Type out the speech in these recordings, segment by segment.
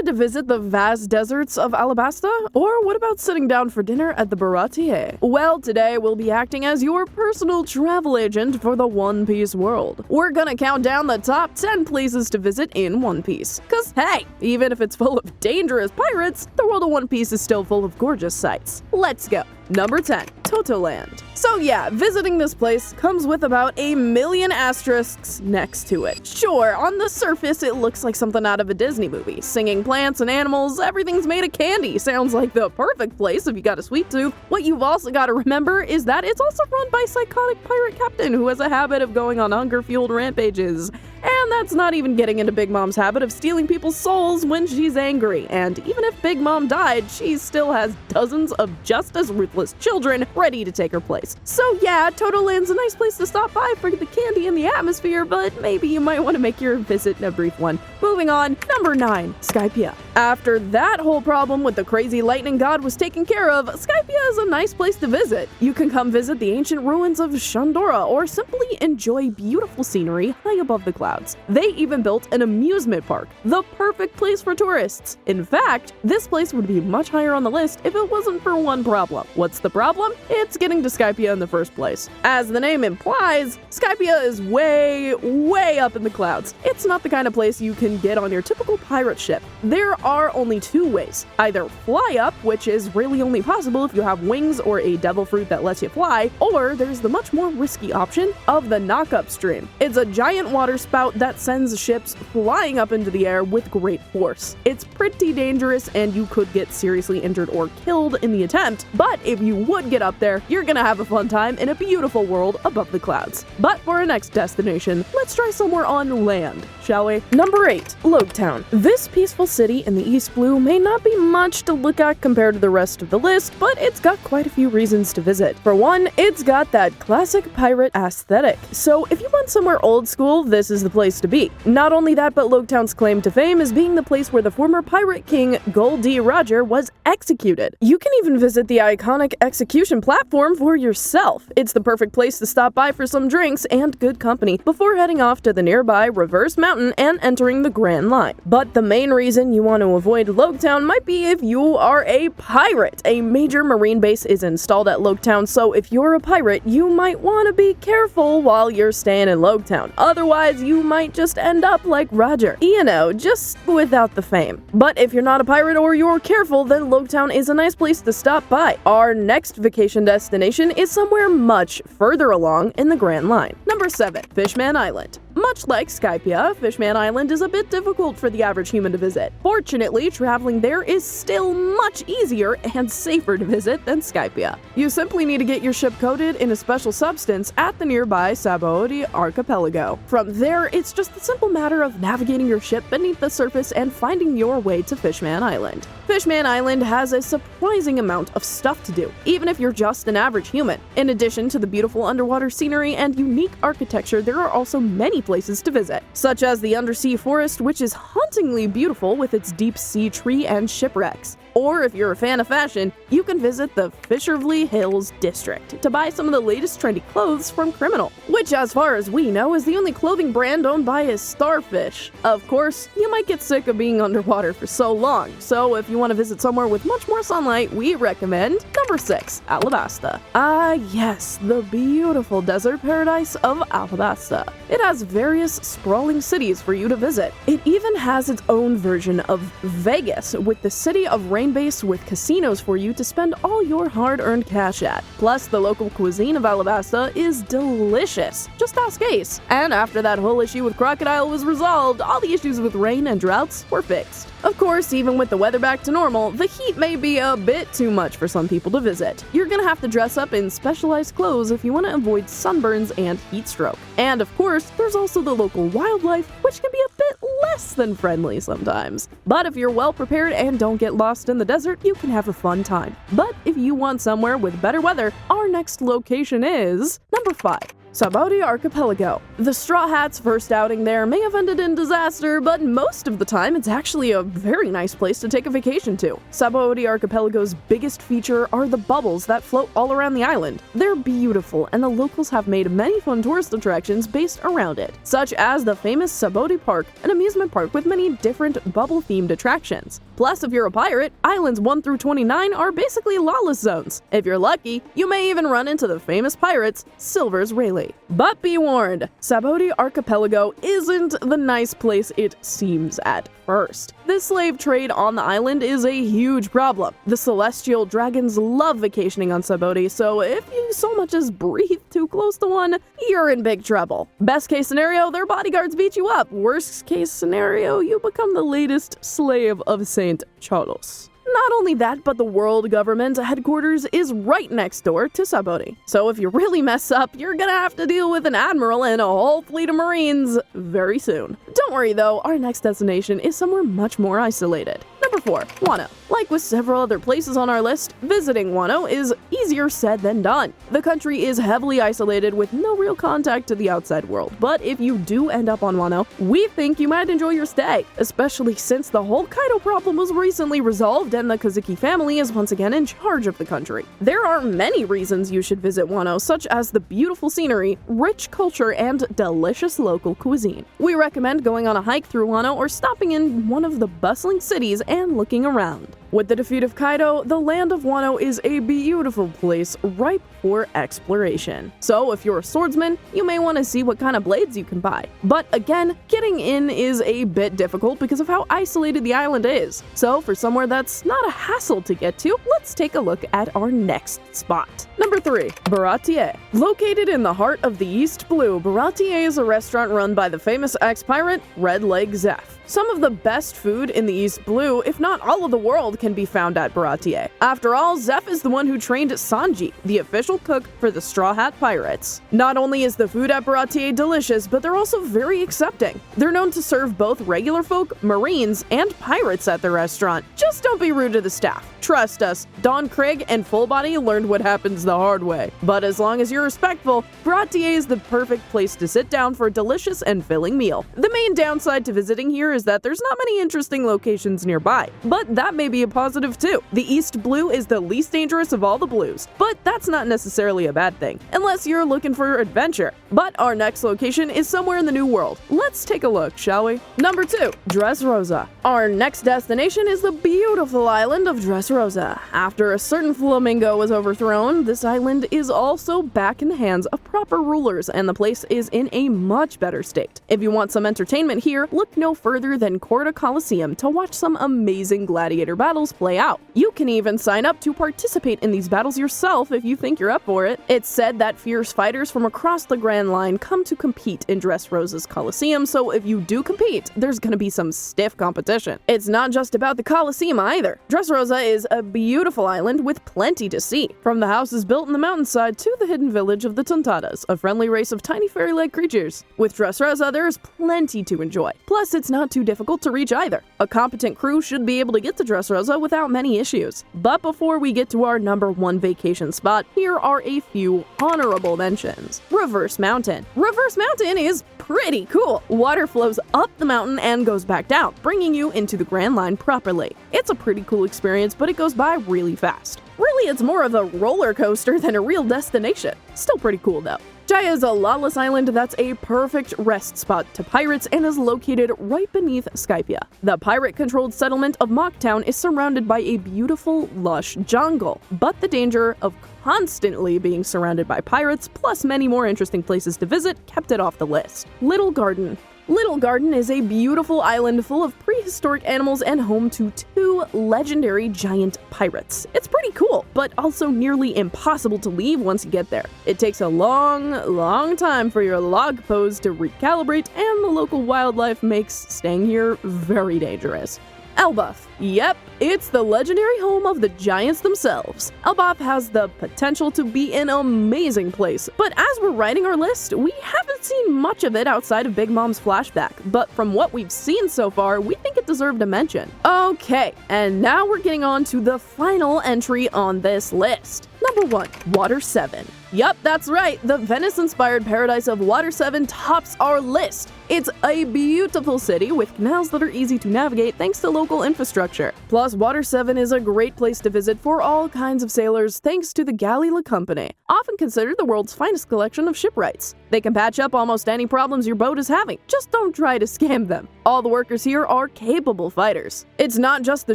to visit the vast deserts of Alabasta? Or what about sitting down for dinner at the Baratie? Well, today we'll be acting as your personal travel agent for the One Piece world. We're gonna count down the top 10 places to visit in One Piece. Cause hey, even if it's full of dangerous pirates, the world of One Piece is still full of gorgeous sights. Let's go. Number 10. Totoland. So yeah, visiting this place comes with about 1,000,000 asterisks next to it. Sure, on the surface it looks like something out of a Disney movie. Singing plants and animals, everything's made of candy. Sounds like the perfect place if you got a sweet tooth. What you've also got to remember is that it's also run by a psychotic pirate captain who has a habit of going on hunger-fueled rampages. And that's not even getting into Big Mom's habit of stealing people's souls when she's angry. And even if Big Mom died, she still has dozens of just as ruthless children ready to take her place. So yeah, Totoland's a nice place to stop by for the candy and the atmosphere, but maybe you might want to make your visit a brief one. Moving on, number 9, Skypiea. After that whole problem with the crazy lightning god was taken care of, Skypiea is a nice place to visit. You can come visit the ancient ruins of Shandora or simply enjoy beautiful scenery high above the clouds. They even built an amusement park, the perfect place for tourists. In fact, this place would be much higher on the list if it wasn't for one problem. What's the problem? It's getting to Skypiea in the first place. As the name implies, Skypiea is way up in the clouds. It's not the kind of place you can get on your typical pirate ship. There are only 2 ways. Either fly up, which is really only possible if you have wings or a devil fruit that lets you fly, or there's the much more risky option of the knock-up stream. It's a giant water spout that sends ships flying up into the air with great force. It's pretty dangerous and you could get seriously injured or killed in the attempt, but if you would get up there, you're gonna have a fun time in a beautiful world above the clouds. But for our next destination, let's try somewhere on land, shall we? Number 8, Loguetown. This peaceful city in the East Blue may not be much to look at compared to the rest of the list, but it's got quite a few reasons to visit. For one, it's got that classic pirate aesthetic. So if you want somewhere old school, this is the place to be. Not only that, but Loguetown's claim to fame is being the place where the former pirate king Gol D. Roger was executed. You can even visit the iconic execution platform for yourself. It's the perfect place to stop by for some drinks and good company before heading off to the nearby Reverse Mountain and entering the Grand Line. But the main reason you want to avoid Loguetown might be if you are a pirate. A major marine base is installed at Loguetown, so if you're a pirate, you might want to be careful while you're staying in Loguetown. Otherwise, you might just end up like Roger. You know, just without the fame. But if you're not a pirate or you're careful, then Loguetown is a nice place to stop by. Our next vacation destination is somewhere much further along in the Grand Line. Number 7, Fishman Island. Much like Skypiea, Fishman Island is a bit difficult for the average human to visit. Fortunately, traveling there is still much easier and safer to visit than Skypiea. You simply need to get your ship coated in a special substance at the nearby Sabaody archipelago. From there, it's just a simple matter of navigating your ship beneath the surface and finding your way to Fishman Island. Fishman Island has a surprising amount of stuff to do, even if you're just an average human. In addition to the beautiful underwater scenery and unique architecture, there are also many places to visit, such as the undersea forest, which is hauntingly beautiful with its deep sea tree and shipwrecks. Or if you're a fan of fashion, you can visit the Fisherville Hills district to buy some of the latest trendy clothes from Criminal, which as far as we know is the only clothing brand owned by a starfish. Of course, you might get sick of being underwater for so long, so if you want to visit somewhere with much more sunlight, we recommend number 6, Alabasta. Ah yes, the beautiful desert paradise of Alabasta. It has various sprawling cities for you to visit. It even has its own version of Vegas, with the city of Rain Base with casinos for you to spend all your hard-earned cash at. Plus, the local cuisine of Alabasta is delicious. Just ask Ace. And after that whole issue with Crocodile was resolved, all the issues with rain and droughts were fixed. Of course, even with the weather back to normal, the heat may be a bit too much for some people to visit. You're gonna have to dress up in specialized clothes if you want to avoid sunburns and heat stroke. And of course, there's also the local wildlife, which can be a bit less than friendly sometimes. But if you're well prepared and don't get lost in the desert, you can have a fun time. But if you want somewhere with better weather, our next location is number 5. Baratie Archipelago. The Straw Hats' first outing there may have ended in disaster, but most of the time it's actually a very nice place to take a vacation to. Baratie Archipelago's biggest feature are the bubbles that float all around the island. They're beautiful, and the locals have made many fun tourist attractions based around it, such as the famous Baratie Park, an amusement park with many different bubble-themed attractions. Plus, if you're a pirate, islands 1 through 29 are basically lawless zones. If you're lucky, you may even run into the famous pirates, Silver's Rayleigh. But be warned, Baratie Archipelago isn't the nice place it seems at first. The slave trade on the island is a huge problem. The celestial dragons love vacationing on Baratie, so if you so much as breathe too close to one, you're in big trouble. Best case scenario, their bodyguards beat you up. Worst case scenario, you become the latest slave of St. Charles. Not only that, but the world government headquarters is right next door to Baratie. So if you really mess up, you're gonna have to deal with an admiral and a whole fleet of marines very soon. Don't worry though, our next destination is somewhere much more isolated. Number 4. Wano. Like with several other places on our list, visiting Wano is easier said than done. The country is heavily isolated with no real contact to the outside world, but if you do end up on Wano, we think you might enjoy your stay, especially since the whole Kaido problem was recently resolved and the Kazuki family is once again in charge of the country. There are many reasons you should visit Wano, such as the beautiful scenery, rich culture, and delicious local cuisine. We recommend going on a hike through Wano or stopping in one of the bustling cities and looking around. With the defeat of Kaido, the land of Wano is a beautiful place ripe for exploration. So if you're a swordsman, you may want to see what kind of blades you can buy. But again, getting in is a bit difficult because of how isolated the island is. So for somewhere that's not a hassle to get to, let's take a look at our next spot. Number 3. Baratie. Located in the heart of the East Blue, Baratie is a restaurant run by the famous ex-pirate Red Leg Zeph. Some of the best food in the East Blue, if not all of the world, can be found at Baratie. After all, Zeph is the one who trained Sanji, the official cook for the Straw Hat Pirates. Not only is the food at Baratie delicious, but they're also very accepting. They're known to serve both regular folk, marines, and pirates at the restaurant. Just don't be rude to the staff. Trust us, Don Krieg and Fullbody learned what happens the hard way. But as long as you're respectful, Baratie is the perfect place to sit down for a delicious and filling meal. The main downside to visiting here is that there's not many interesting locations nearby, but that may be a positive too. The East Blue is the least dangerous of all the blues, but that's not necessarily a bad thing, unless you're looking for adventure. But our next location is somewhere in the New World. Let's take a look, shall we? Number 2. Dressrosa. Our next destination is the beautiful island of Dressrosa. After a certain flamingo was overthrown, this island is also back in the hands of proper rulers, and the place is in a much better state. If you want some entertainment here, look no further than Corta Coliseum to watch some amazing gladiator battles play out. You can even sign up to participate in these battles yourself if you think you're up for it. It's said that fierce fighters from across the Grand Line come to compete in Dressrosa's Coliseum, so if you do compete, there's gonna be some stiff competition. It's not just about the Coliseum either. Dressrosa is a beautiful island with plenty to see, from the houses built in the mountainside to the hidden village of the Tontadas, a friendly race of tiny fairy-like creatures. With Dressrosa, there's plenty to enjoy. Plus, it's not too difficult to reach either. A competent crew should be able to get to Dressrosa without many issues. But before we get to our number 1 vacation spot, here are a few honorable mentions. Reverse Mountain. Reverse Mountain is pretty cool. Water flows up the mountain and goes back down, bringing you into the Grand Line properly. It's a pretty cool experience, but it goes by really fast. Really, it's more of a roller coaster than a real destination. Still pretty cool though. Jaya is a lawless island that's a perfect rest spot to pirates and is located right beneath Skypia. The pirate-controlled settlement of Mocktown is surrounded by a beautiful, lush jungle, but the danger of constantly being surrounded by pirates, plus many more interesting places to visit, kept it off the list. Little Garden. Little Garden is a beautiful island full of prehistoric animals and home to 2 legendary giant pirates. It's pretty cool, but also nearly impossible to leave once you get there. It takes a long time for your log pose to recalibrate, and the local wildlife makes staying here very dangerous. Elbaf. Yep, it's the legendary home of the giants themselves. Elbaf has the potential to be an amazing place, but as we're writing our list, we haven't seen much of it outside of Big Mom's flashback, but from what we've seen so far, we think it deserved a mention. Okay, and now we're getting on to the final entry on this list. Number 1. Water 7. Yup, that's right. The Venice-inspired paradise of Water 7 tops our list. It's a beautiful city with canals that are easy to navigate thanks to local infrastructure. Plus, Water 7 is a great place to visit for all kinds of sailors thanks to the Galley Company, often considered the world's finest collection of shipwrights. They can patch up almost any problems your boat is having, just don't try to scam them. All the workers here are capable fighters. It's not just the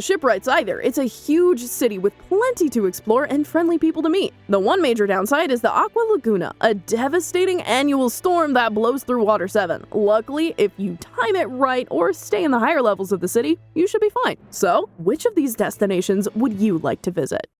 shipwrights either, it's a huge city with plenty to explore and friendly people to meet. The one major downside is the Aqua Laguna, a devastating annual storm that blows through Water 7. Luckily, if you time it right or stay in the higher levels of the city, you should be fine. So, which of these destinations would you like to visit?